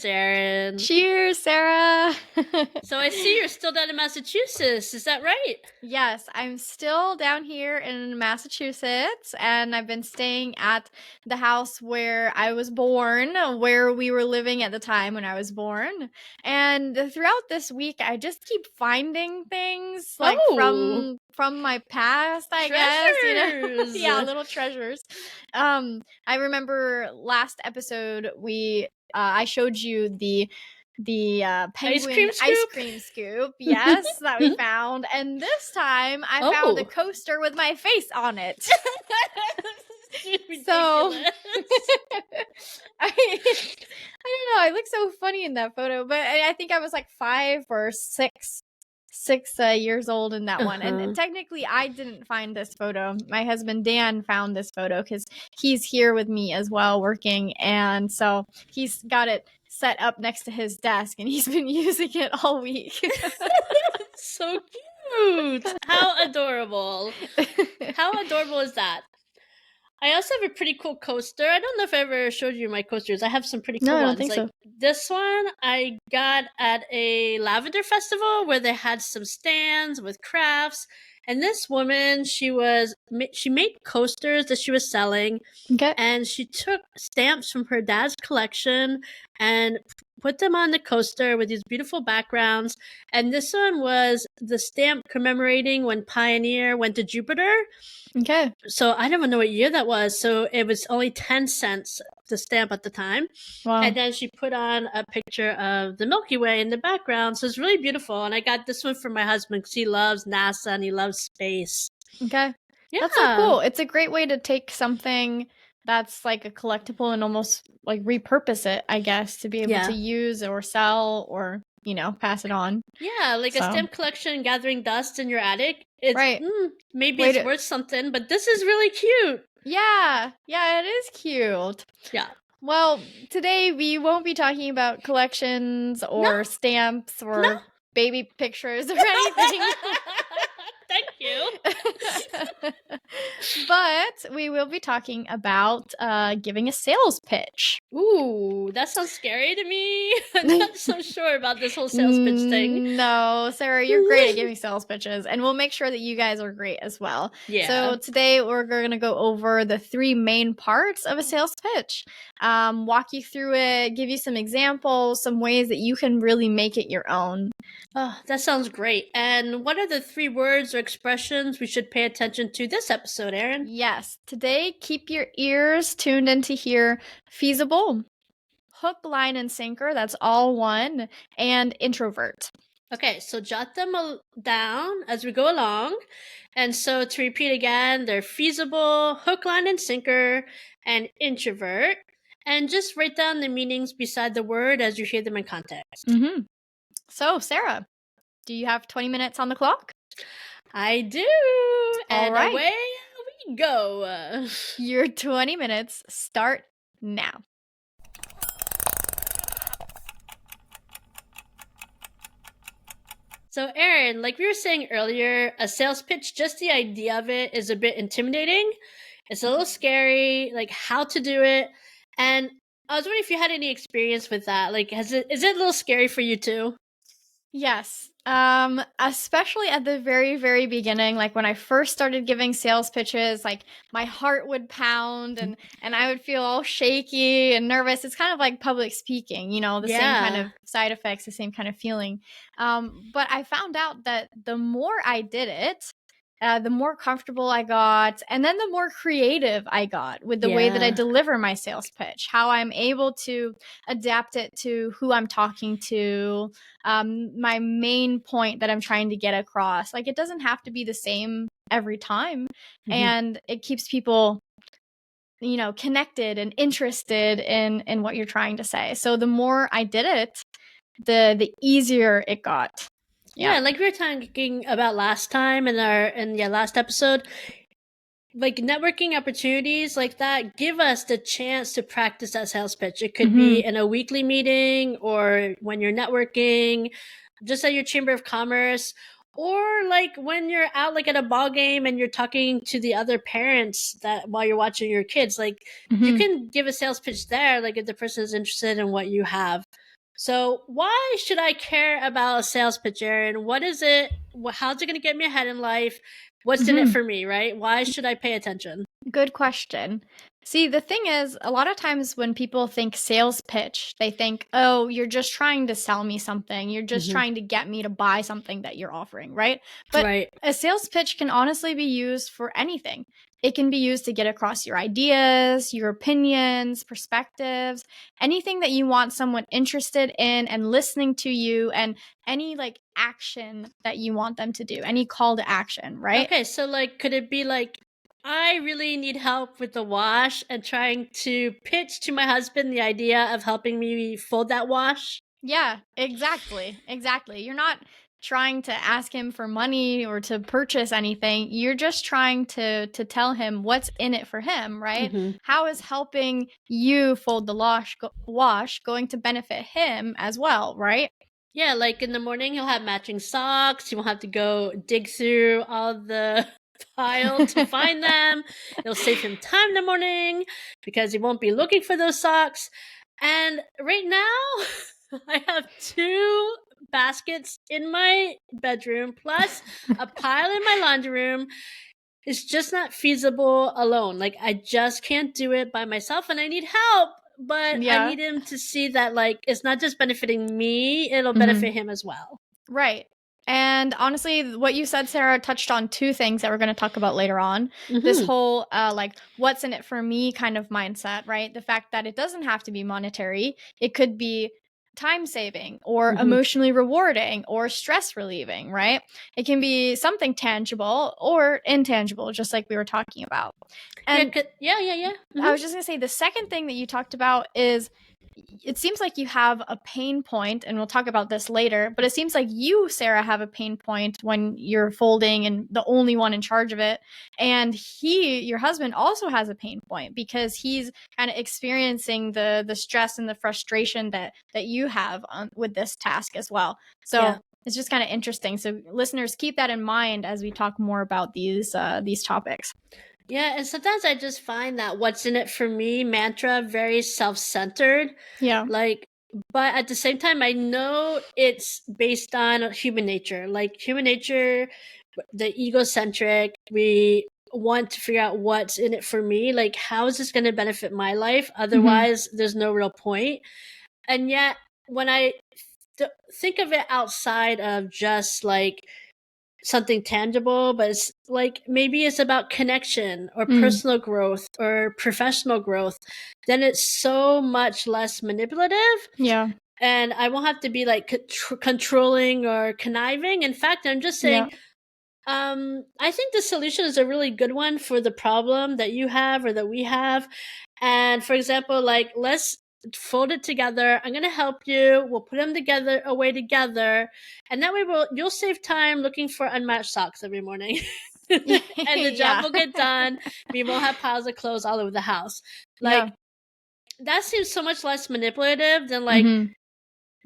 Cheers, Erin. Cheers, Sarah. So I see you're still down in Massachusetts. Is that right? Yes, I'm still down here in Massachusetts, and I've been staying at the house where I was born, where we were living at the time when I was born. And throughout this week, I just keep finding things like from my past, I guess, Treasures. Yeah, little treasures. I remember last episode I showed you the penguin ice cream scoop, yes, that we found. And this time I found a coaster with my face on it. So I don't know, I look so funny in that photo, but I think I was like 5 or 6 years old in that one. And technically I didn't find this photo. My husband Dan found this photo because he's here with me as well working, and so he's got it set up next to his desk and he's been using it all week. So cute. How adorable. How adorable is that? I also have a pretty cool coaster. I don't know if I ever showed you my coasters. I have some pretty cool ones. I don't think so. This one I got at a lavender festival where they had some stands with crafts. And this woman, she made coasters that she was selling. Okay. And she took stamps from her dad's collection and put them on the coaster with these beautiful backgrounds. And this one was the stamp commemorating when Pioneer went to Jupiter. Okay. So I don't even know what year that was. So it was only 10 cents the stamp at the time. Wow. And then she put on a picture of the Milky Way in the background. So it's really beautiful. And I got this one for my husband because he loves NASA and he loves space. Okay. Yeah. That's so cool. It's a great way to take something that's like a collectible and almost like repurpose it, I guess, to be able to use or sell or, pass it on. Yeah, like a stamp collection gathering dust in your attic. It's, right. Maybe it's worth something, but this is really cute. Yeah, it is cute. Yeah. Well, today we won't be talking about collections or stamps or baby pictures or anything. Thank you. But we will be talking about giving a sales pitch. Ooh, that sounds scary to me. I'm not so sure about this whole sales pitch thing. No, Sarah, you're great at giving sales pitches, and we'll make sure that you guys are great as well. Yeah. So today we're going to go over the 3 main parts of a sales pitch, walk you through it, give you some examples, some ways that you can really make it your own. Oh, that sounds great. And what are the 3 words or expressions we should pay attention to this episode, Erin? Yes. Today, keep your ears tuned in to hear feasible, hook, line, and sinker. That's all one. And introvert. Okay, so jot them down as we go along. And so to repeat again, they're feasible, hook, line, and sinker, and introvert. And just write down the meanings beside the word as you hear them in context. Mm-hmm. So, Sarah, do you have 20 minutes on the clock? I do. And away we go. Your 20 minutes start now. So, Erin, like we were saying earlier, a sales pitch, just the idea of it is a bit intimidating. It's a little scary, like how to do it. And I was wondering if you had any experience with that. Like, is it a little scary for you too? Yes. Especially at the very, very beginning, like when I first started giving sales pitches, like my heart would pound and I would feel all shaky and nervous. It's kind of like public speaking, the same kind of side effects, the same kind of feeling. But I found out that the more I did it, the more comfortable I got, and then the more creative I got with the way that I deliver my sales pitch, how I'm able to adapt it to who I'm talking to, my main point that I'm trying to get across. Like, it doesn't have to be the same every time, and it keeps people connected and interested in what you're trying to say. So the more I did it, the easier it got. Yeah, like we were talking about last time in last episode, like networking opportunities like that give us the chance to practice that sales pitch. It could be in a weekly meeting or when you're networking, just at your chamber of commerce, or like when you're out like at a ball game and you're talking to the other parents that while you're watching your kids, like you can give a sales pitch there, like if the person is interested in what you have. So, why should I care about a sales pitch, Erin? What is it? How's it going to get me ahead in life? What's in it Mhm. for me, right? Why should I pay attention? Good question. See, the thing is, a lot of times when people think sales pitch, they think, oh, you're just trying to sell me something. You're just Hmm. trying to get me to buy something that you're offering, right? But Right. a sales pitch can honestly be used for anything. It can be used to get across your ideas, your opinions, perspectives, anything that you want someone interested in and listening to you, and any like action that you want them to do, any call to action, right? Okay, so like, could it be like, I really need help with the wash and trying to pitch to my husband the idea of helping me fold that wash? Yeah, exactly. Exactly. You're not trying to ask him for money or to purchase anything. You're just trying to tell him what's in it for him, right? Hmm. How is helping you fold the wash going to benefit him as well, right? Yeah, like in the morning, he'll have matching socks. He won't have to go dig through all the pile to find them. It'll save him time in the morning because he won't be looking for those socks. And right now, I have two baskets in my bedroom plus a pile in my laundry room. It's just not feasible alone. Like, I just can't do it by myself and I need help. But I Yeah. need him to see that, like, it's not just benefiting me, it'll Mhm. benefit him as well. Right. And honestly, what you said, Sarah, touched on two things that we're going to talk about later on. This Hmm. whole, like, what's in it for me kind of mindset, right? The fact that it doesn't have to be monetary, it could be time saving or Hmm. emotionally rewarding or stress relieving, right? It can be something tangible or intangible, just like we were talking about. Yeah, And yeah. I was just going to say the second thing that you talked about is it seems like you have a pain point, and we'll talk about this later, but it seems like you, Sarah, have a pain point when you're folding and the only one in charge of it. And your husband, also has a pain point because he's kind of experiencing the stress and the frustration that you have with this task as well. Yeah. So it's just kind of interesting. So listeners, keep that in mind as we talk more about these topics. Yeah, and sometimes I just find that what's in it for me mantra very self-centered. Yeah. Like, but at the same time, I know it's based on human nature. Like, human nature, the egocentric, we want to figure out what's in it for me. Like, how is this going to benefit my life? Hmm. Otherwise, there's no real point. And yet, when I think of it outside of just like something tangible, but it's like maybe it's about connection or Mm. personal growth or professional growth, then it's so much less manipulative. Yeah. And I won't have to be like controlling or conniving. In fact, I'm just saying, Yeah. I think the solution is a really good one for the problem that you have or that we have. And for example, like, let's fold it together. I'm going to help you. We'll put them together away together. And that way you'll save time looking for unmatched socks every morning. And the job Yeah. will get done. We won't have piles of clothes all over the house. Yeah. Like, that seems so much less manipulative than like, Hmm.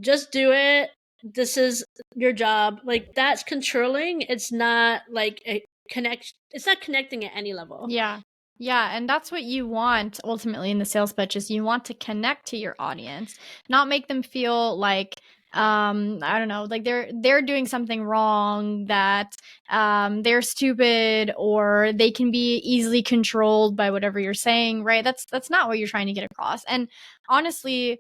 just do it. This is your job. Like, that's controlling. It's not like a connect. It's not connecting at any level. Yeah. Yeah, and that's what you want ultimately in the sales pitch is you want to connect to your audience, not make them feel like I don't know, like they're doing something wrong, that they're stupid, or they can be easily controlled by whatever you're saying, right? That's not what you're trying to get across. And honestly,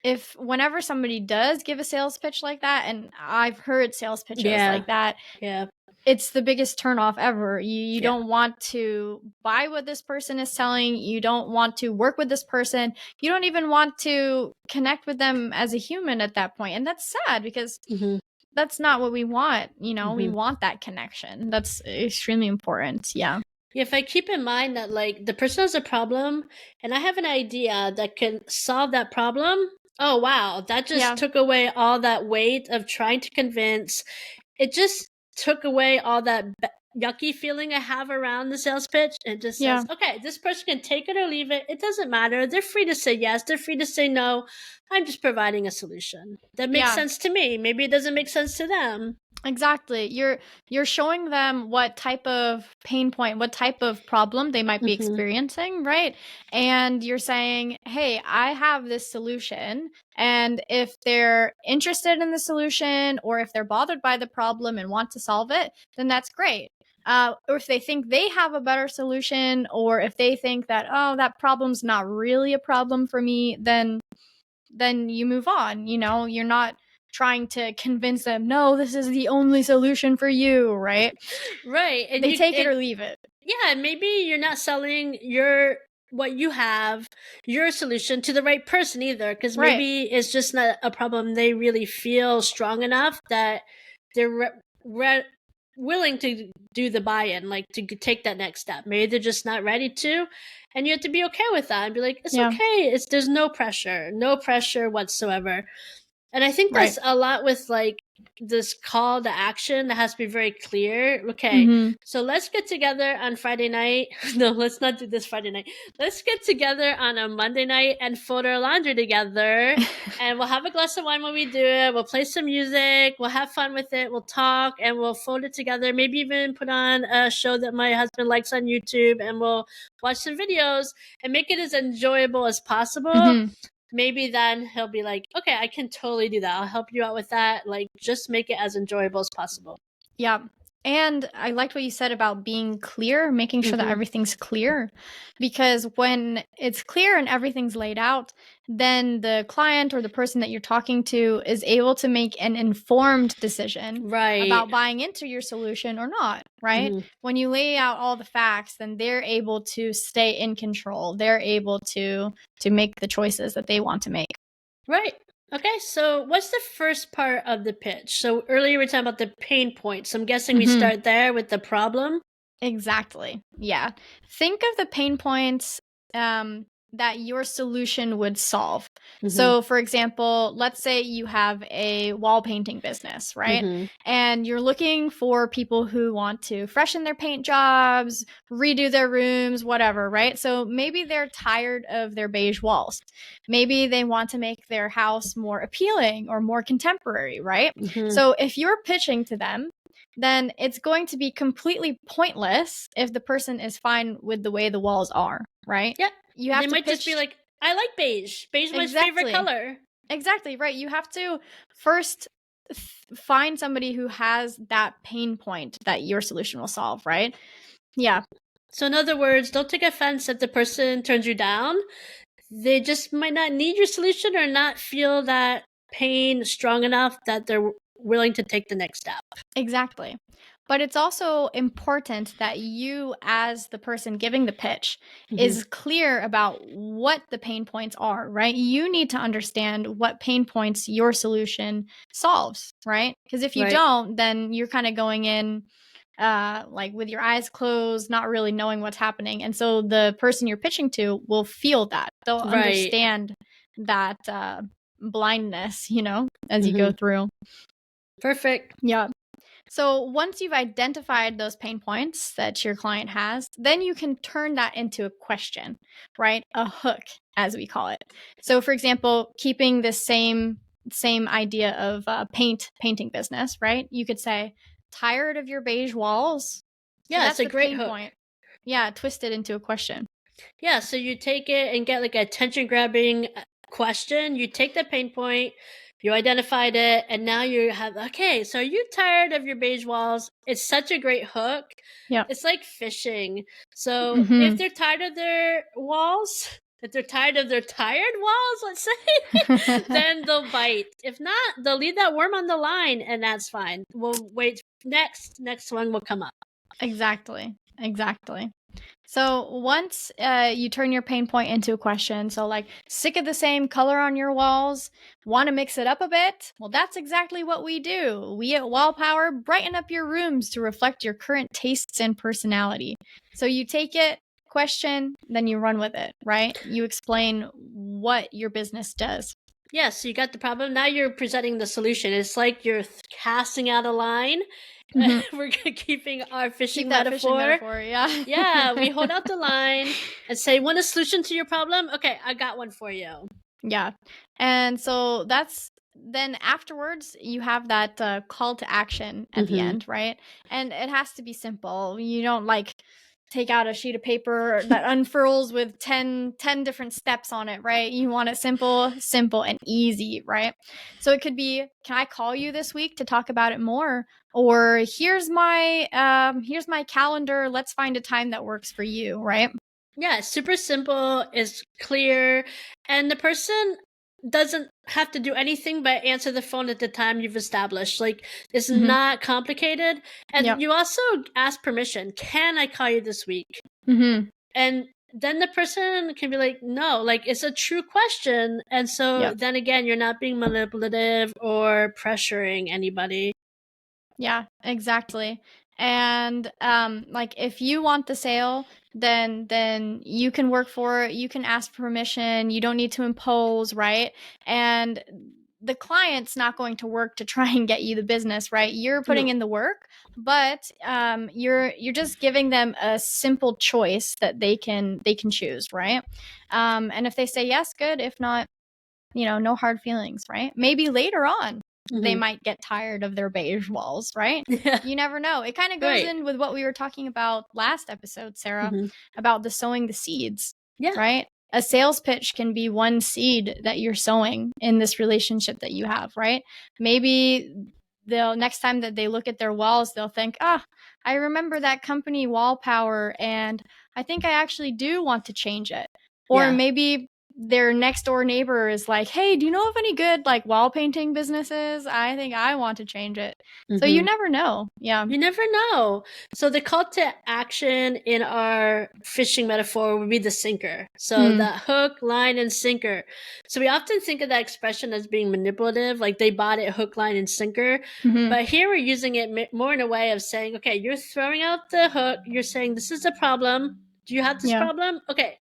if whenever somebody does give a sales pitch like that, and I've heard sales pitches Yeah. like that, Yeah. it's the biggest turnoff ever. You Yeah. don't want to buy what this person is selling. You don't want to work with this person. You don't even want to connect with them as a human at that point. And that's sad because Hmm. that's not what we want. We Hmm. want that connection. That's extremely important. Yeah. If I keep in mind that like the person has a problem and I have an idea that can solve that problem, oh wow, that just Yeah. took away all that weight of trying to convince. It just took away all that yucky feeling I have around the sales pitch. It just Yeah. says, okay, this person can take it or leave it. It doesn't matter. They're free to say yes. They're free to say no. I'm just providing a solution that makes Yeah. sense to me. Maybe it doesn't make sense to them. Exactly. You're showing them what type of pain point, what type of problem they might be experiencing, right? And you're saying, "Hey, I have this solution." And if they're interested in the solution or if they're bothered by the problem and want to solve it, then that's great. Or if they think they have a better solution, or if they think that, oh, that problem's not really a problem for me, then you move on. You're not trying to convince them, no, this is the only solution for you, right? Right. And They take it or leave it. yeah, maybe you're not selling what you have, your solution to the right person either, because Right. maybe it's just not a problem they really feel strong enough that they're willing to do the buy-in, like to take that next step. Maybe they're just not ready to, and you have to be okay with that and be like, it's okay. There's no pressure whatsoever. And I think that's a lot with like this call to action that has to be very clear. Okay, so let's get together on Friday night. No, let's not do this Friday night. Let's get together on a Monday night and fold our laundry together. And we'll have a glass of wine when we do it. We'll play some music. We'll have fun with it. We'll talk and we'll fold it together. Maybe even put on a show that my husband likes on YouTube and we'll watch some videos and make it as enjoyable as possible. Maybe then he'll be like, okay, I can totally do that. I'll help you out with that. Like, just make it as enjoyable as possible. Yeah. And I liked what you said about being clear, making sure that everything's clear. Because when it's clear and everything's laid out, then the client or the person that you're talking to is able to make an informed decision about buying into your solution or not, right? When you lay out all the facts, then they're able to stay in control. They're able to make the choices that they want to make. Right. Okay, so what's the first part of the pitch? So earlier we were talking about the pain points. So I'm guessing we start there with the problem. Exactly. Yeah. Think of the pain points that your solution would solve. So, for example, let's say you have a wall painting business, right? And you're looking for people who want to freshen their paint jobs, redo their rooms, whatever, right? So maybe they're tired of their beige walls. Maybe they want to make their house more appealing or more contemporary, right? So if you're pitching to them, then it's going to be completely pointless if the person is fine with the way the walls are, right? Yeah. You have they might just be like, I like beige. Beige is my favorite color. Exactly, right. You have to first find somebody who has that pain point that your solution will solve, right? Yeah. So in other words, don't take offense if the person turns you down. They just might not need your solution or not feel that pain strong enough that they're willing to take the next step. Exactly. But it's also important that you, as the person giving the pitch, is clear about what the pain points are, right? You need to understand what pain points your solution solves, right? Because if you don't, then you're kind of going in like with your eyes closed, not really knowing what's happening. And so the person you're pitching to will feel that. They'll understand that blindness, as you go through. Perfect. Yeah. So once you've identified those pain points that your client has, then you can turn that into a question, right? A hook, as we call it. So for example, keeping the same idea of painting business, right? You could say, tired of your beige walls? Yeah, so that's it's a great pain hook. point. Yeah, twist it into a question. Yeah, so you take it and get like a attention grabbing question. You take the pain point, you identified it, and now you have, okay, so are you tired of your beige walls? It's such a great hook. Yeah. It's like fishing. So if they're tired of their walls, if they're tired of their tired walls, let's say, then they'll bite. If not, they'll leave that worm on the line, and that's fine. We'll wait. Next one will come up. Exactly. So once you turn your pain point into a question, so like, sick of the same color on your walls, want to mix it up a bit? Well, that's exactly what we do. We at Wall Power brighten up your rooms to reflect your current tastes and personality. So you take it, question, then you run with it, right? You explain what your business does. Yeah, so you got the problem. Now you're presenting the solution. It's like you're casting out a line. We're keeping our fishing metaphor. Yeah, we hold out the line and say, want a solution to your problem? Okay, I got one for you. Yeah. And so that's then afterwards you have that call to action at the end, right? And it has to be simple. You don't like take out a sheet of paper that unfurls with 10 different steps on it, right? You want it simple, and easy, right? So it could be, can I call you this week to talk about it more? Or here's my calendar, let's find a time that works for you, right? Yeah, super simple, is clear, and the person doesn't have to do anything but answer the phone at the time you've established. Like, it's not complicated. And you also ask permission. Can I call you this week? And then the person can be like, no, like, it's a true question. And so then again, you're not being manipulative or pressuring anybody. Yeah, exactly. And like if you want the sale, then you can work for it, you can ask permission, you don't need to impose, right? And the client's not going to work to try and get you the business, right? You're putting in the work, but you're just giving them a simple choice that they can choose, right? And if they say yes, good. If not, no hard feelings, right? Maybe later on they might get tired of their beige walls, right? Yeah. You never know. It kind of goes in with what we were talking about last episode, Sarah, about the sowing the seeds, right? A sales pitch can be one seed that you're sowing in this relationship that you have, right? Maybe they'll, next time that they look at their walls, they'll think, I remember that company wall power, and I think I actually do want to change it. Or maybe their next door neighbor is like, hey, do you know of any good like wall painting businesses? I think I want to change it. So you never know. Yeah. You never know. So the call to action in our fishing metaphor would be the sinker. So the hook, line, and sinker. So we often think of that expression as being manipulative, like they bought it hook, line, and sinker. But here we're using it more in a way of saying, okay, you're throwing out the hook. You're saying, this is a problem. Do you have this problem? Okay.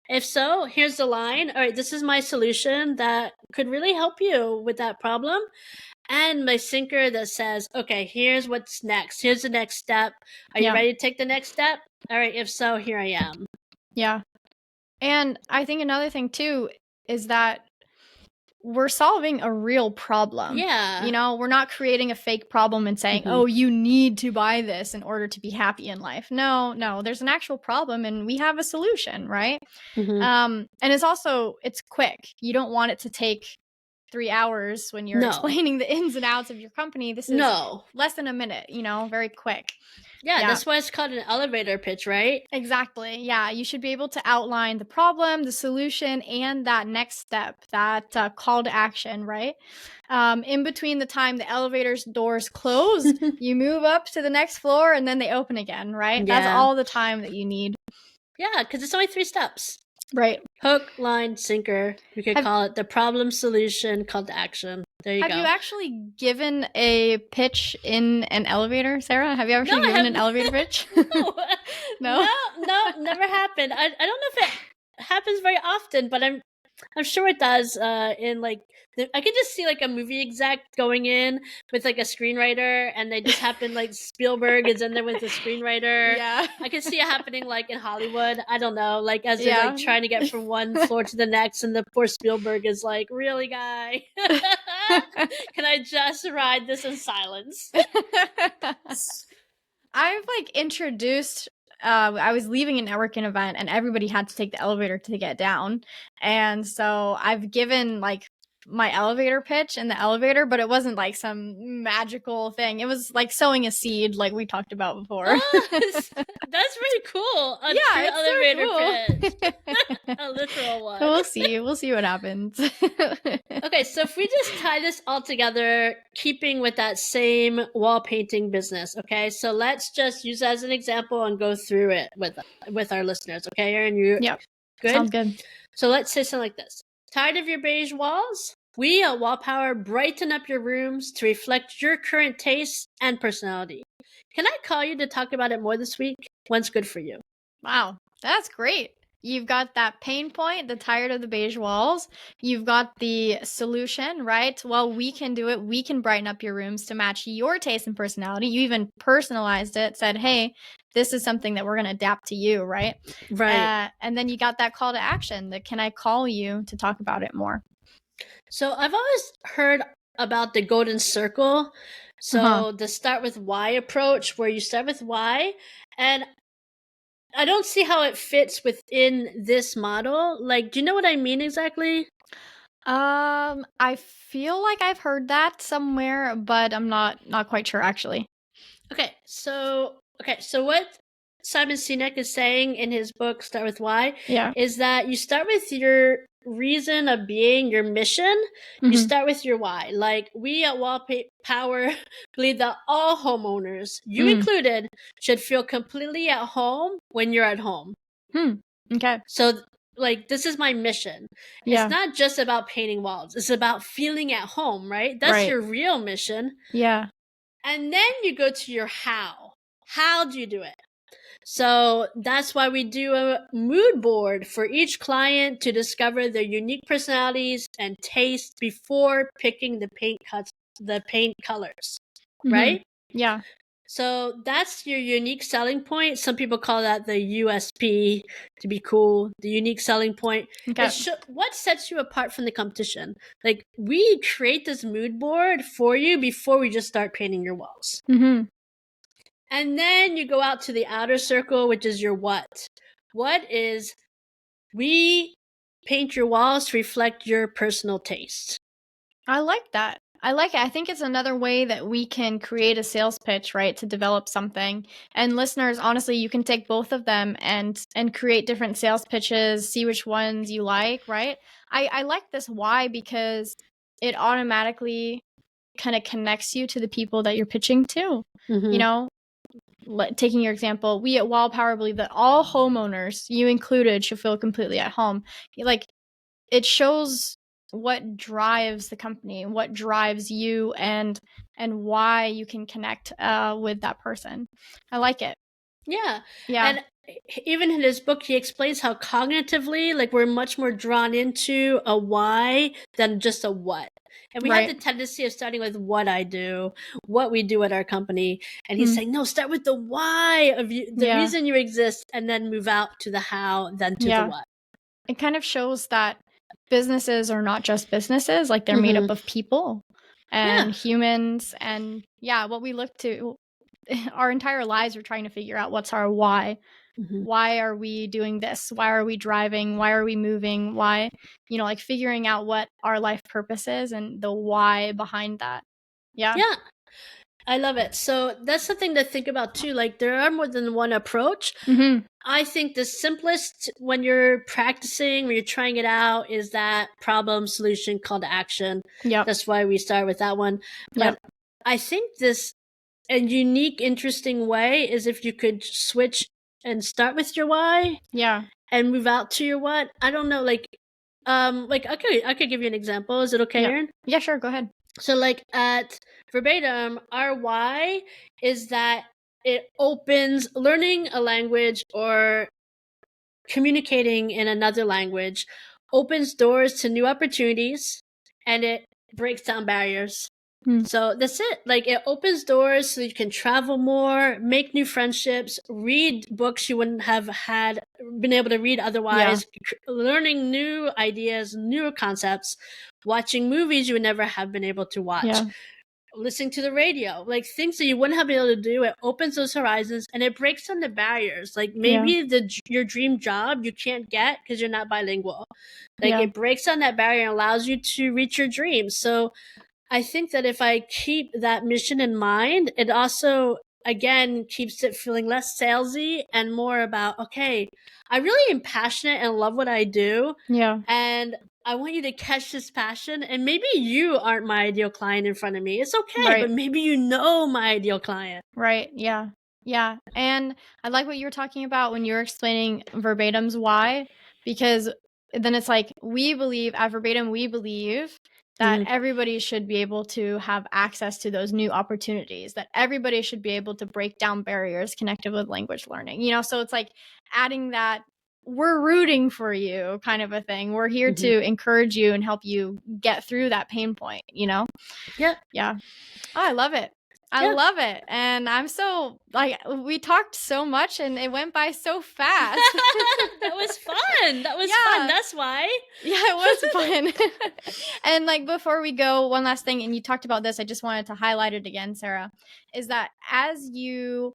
If so, here's the line. All right, this is my solution that could really help you with that problem. And my sinker that says, okay, here's what's next. Here's the next step. Are you ready to take the next step? All right, if so, here I am. Yeah. And I think another thing too is that we're solving a real problem. Yeah. We're not creating a fake problem and saying, oh, you need to buy this in order to be happy in life. No, there's an actual problem and we have a solution, right? And it's quick. You don't want it to take 3 hours when you're explaining the ins and outs of your company. This is less than a minute, very quick. Yeah, that's why it's called an elevator pitch, right? Exactly. Yeah, you should be able to outline the problem, the solution, and that next step, that call to action, right? In between the time the elevator's doors close, you move up to the next floor and then they open again, right? Yeah. That's all the time that you need. Yeah, because it's only 3 steps. Right. Hook, line, sinker. We could call it the problem, solution, call to action. There you go. Have you actually given a pitch in an elevator, Sarah? Have you ever given an elevator pitch? No, never happened. I don't know if it happens very often, but I'm sure it does. In like, I could just see like a movie exec going in with like a screenwriter, and they just happen like Spielberg is in there with the screenwriter. Yeah, I could see it happening like in Hollywood. I don't know, like as they're like trying to get from one floor to the next, and the poor Spielberg is like, "Really, guy? Can I just ride this in silence?" I've like introduced. I was leaving a networking event and everybody had to take the elevator to get down. And so I've given like my elevator pitch in the elevator, but it wasn't like some magical thing. It was like sowing a seed like we talked about before. That's really cool. A true elevator pitch. A literal one. We'll see what happens. Okay, so if we just tie this all together, keeping with that same wall painting business, okay? So let's just use that as an example and go through it with our listeners, okay, Erin? Yep. Good? Sounds good. So let's say something like this. Tired of your beige walls? We at Wallpower brighten up your rooms to reflect your current tastes and personality. Can I call you to talk about it more this week? When's good for you? Wow, that's great. You've got that pain point, the tired of the beige walls. You've got the solution, right? Well, we can do it. We can brighten up your rooms to match your taste and personality. You even personalized it, said, hey, this is something that we're going to adapt to you, right? Right. And then you got that call to action, that can I call you to talk about it more? So I've always heard about the golden circle. Uh-huh. So the start with why approach, where you start with why, and I don't see how it fits within this model. Like, do you know what I mean exactly? I feel like I've heard that somewhere, but I'm not quite sure actually. Okay, so what Simon Sinek is saying in his book Start with Why Yeah. is that you start with your reason of being, your mission. You Mhm. start with your why. Like we at Power believe that all homeowners, you Mm. included, should feel completely at home when you're at home. Hmm. Okay. So like this is my mission. It's Yeah. not just about painting walls. It's about feeling at home, right? That's Right. your real mission. Yeah. And then you go to your how. How do you do it? So that's why we do a mood board for each client to discover their unique personalities and tastes before picking the paint colors, Mhm. right? Yeah. So that's your unique selling point. Some people call that the USP, to be cool. The unique selling point. Okay. What sets you apart from the competition. Like we create this mood board for you before we just start painting your walls. Mhm. And then you go out to the outer circle, which is your what. What is we paint your walls to reflect your personal taste. I like that. I like it. I think it's another way that we can create a sales pitch, right, to develop something. And listeners, honestly, you can take both of them and create different sales pitches, see which ones you like, right? I like this why because it automatically kind of connects you to the people that you're pitching to. You Mm-hmm. know, taking your example, we at Wildpower believe that all homeowners, you included, should feel completely at home. Like it shows what drives the company, what drives you, and why you can connect with that person. I like it. Yeah. Yeah. And even in his book, he explains how cognitively, like, we're much more drawn into a why than just a what. And we have the Right. tendency of starting with what I do, what we do at our company. And he's Hmm. saying, no, start with the why of you, the Yeah. reason you exist, and then move out to the how, then to the Yeah. what. It kind of shows that businesses are not just businesses, like they're made up Mm-hmm. of people Yeah. and humans. And yeah, what we look to our entire lives, we're trying to figure out what's our why. Mm-hmm. Why are we doing this? Why are we driving? Why are we moving? Why, like figuring out what our life purpose is and the why behind that. Yeah. Yeah. I love it. So that's something to think about too. Like there are more than one approach. Mm-hmm. I think the simplest when you're practicing, when you're trying it out, is that problem, solution, call to action. Yep. That's why we start with that one. Yep. But I think this a unique, interesting way is if you could switch and start with your why Yeah. and move out to your what. I don't know, like I could give you an example. Is it okay, Yep. Erin? Yeah, sure. Go ahead. So like at Verbatim, our why is that it opens learning a language or communicating in another language opens doors to new opportunities and it breaks down barriers. Mm. So that's it. Like it opens doors so you can travel more, make new friendships, read books you wouldn't have been able to read otherwise, learning new ideas, new concepts, watching movies you would never have been able to watch. Yeah. Listening to the radio, like things that you wouldn't have been able to do. It opens those horizons and it breaks down the barriers. Like maybe your dream job you can't get because you're not bilingual. Like Yeah. it breaks down that barrier and allows you to reach your dreams. So I think that if I keep that mission in mind, it also again keeps it feeling less salesy and more about, okay, I really am passionate and love what I do. Yeah. And I want you to catch this passion. And maybe you aren't my ideal client in front of me. It's okay, Right. but maybe you know my ideal client. Right. Yeah. Yeah. And I like what you were talking about when you were explaining Verbatim's why, because then it's like we believe at Verbatim, we believe that everybody should be able to have access to those new opportunities, that everybody should be able to break down barriers connected with language learning. So it's like adding that we're rooting for you kind of a thing. We're here to encourage you and help you get through that pain point. Yeah. Yeah. Oh, I love it. I love it. And I'm so, like, we talked so much and it went by so fast. That was fun. That was fun. That's why. Yeah, it was fun. And like, before we go, one last thing, and you talked about this, I just wanted to highlight it again, Sarah, is that as you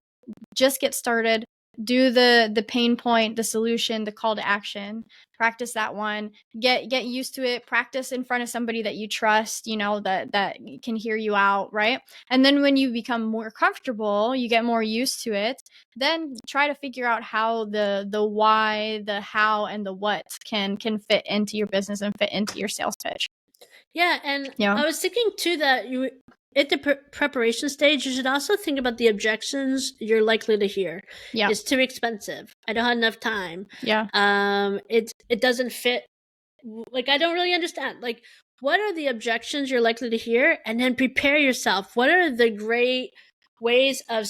just get started, do the pain point, the solution, the call to action, practice that one, get used to it, practice in front of somebody that you trust, that can hear you out, right? And then when you become more comfortable, you get more used to it, then try to figure out how the why, the how, and the what can fit into your business and fit into your sales pitch. Yeah, and I was thinking too that you, at the preparation stage, you should also think about the objections you're likely to hear. Yeah. It's too expensive. I don't have enough time. Yeah. It doesn't fit. Like, I don't really understand. Like, what are the objections you're likely to hear? And then prepare yourself. What are the great ways of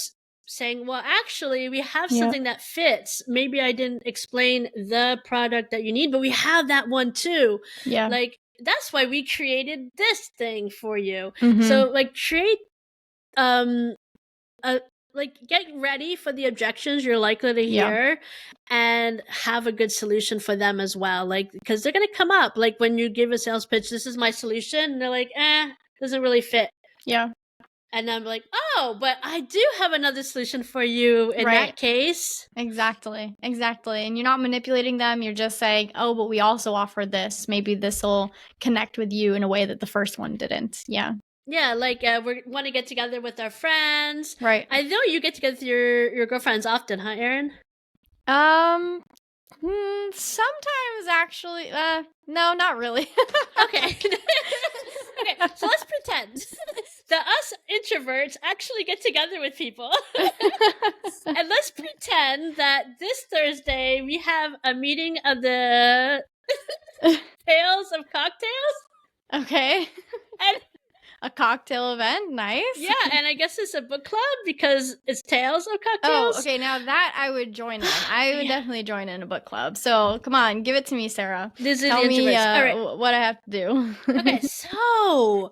saying, well, actually, we have something that fits. Maybe I didn't explain the product that you need, but we have that one too. Yeah. Like, that's why we created this thing for you. Mm-hmm. So, like, create, get ready for the objections you're likely to hear, and have a good solution for them as well. Like, because they're going to come up. Like, when you give a sales pitch, this is my solution, and they're like, doesn't really fit. Yeah. And I'm like, oh, but I do have another solution for you in that case. Exactly. And you're not manipulating them. You're just saying, oh, but we also offer this. Maybe this will connect with you in a way that the first one didn't. Yeah. Yeah, like, we want to get together with our friends. Right. I know you get together with your girlfriends often, huh, Erin? Sometimes, actually. No, not really. Okay. Okay, so let's pretend that us introverts actually get together with people. And let's pretend that this Thursday we have a meeting of the Tales of Cocktails. Okay. And a cocktail event, nice. Yeah, and I guess it's a book club because it's Tales of Cocktails. Oh, okay, now that I would join in. I would definitely join in a book club. So, come on, give it to me, Sarah. This is Tell the me All right. what I have to do. Okay, so,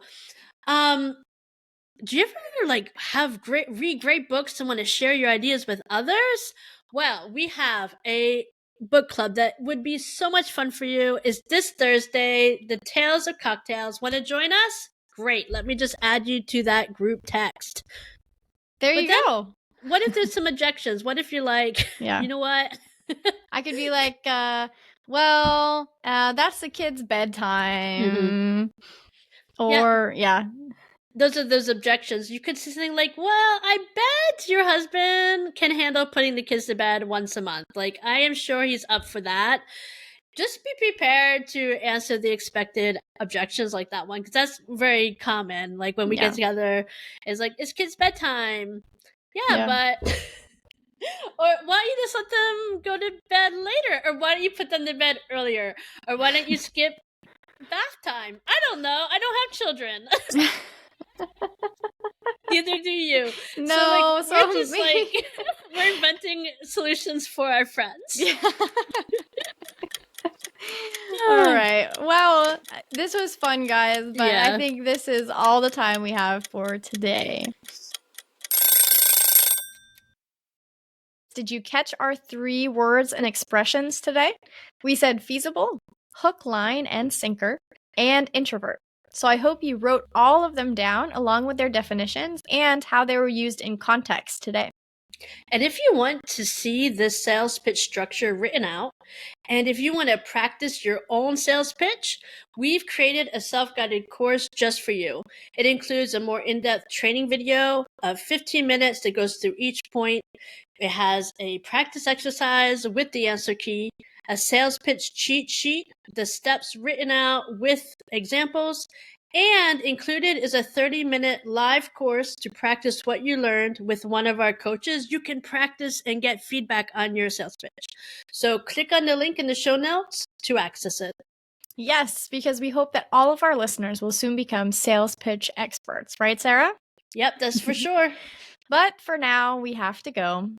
do you ever, like, have read great books and want to share your ideas with others? Well, we have a book club that would be so much fun for you. It's this Thursday, the Tales of Cocktails. Want to join us? Great. Let me just add you to that group text. There you go. What if there's some objections? What if you're like, you know what? I could be like, well, that's the kid's bedtime. Mm-hmm. Or, Those are those objections. You could say something like, well, I bet your husband can handle putting the kids to bed once a month. Like, I am sure he's up for that. Just be prepared to answer the expected objections like that one, because that's very common. Like, when we get together, it's like, it's kids' bedtime. Yeah, but... Or why don't you just let them go to bed later? Or why don't you put them to bed earlier? Or why don't you skip bath time? I don't know. I don't have children. Neither do you. No, so we're just like, we're inventing solutions for our friends. Yeah. All right. Well, this was fun, guys, but I think this is all the time we have for today. Did you catch our 3 words and expressions today? We said feasible, hook, line, and sinker, and introvert. So I hope you wrote all of them down along with their definitions and how they were used in context today. And if you want to see this sales pitch structure written out, and if you want to practice your own sales pitch, we've created a self-guided course just for you. It includes a more in-depth training video of 15 minutes that goes through each point. It has a practice exercise with the answer key, a sales pitch cheat sheet, the steps written out with examples, and included is a 30-minute live course to practice what you learned with one of our coaches. You can practice and get feedback on your sales pitch. So click on the link in the show notes to access it. Yes, because we hope that all of our listeners will soon become sales pitch experts. Right, Sarah? Yep, that's for sure. But for now, we have to go.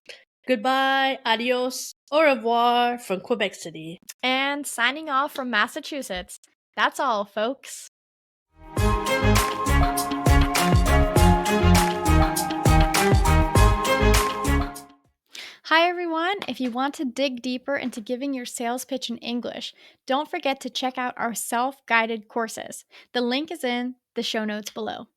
Goodbye, adios, au revoir from Quebec City. And signing off from Massachusetts. That's all, folks. Hi, everyone. If you want to dig deeper into giving your sales pitch in English, don't forget to check out our self guided courses. The link is in the show notes below.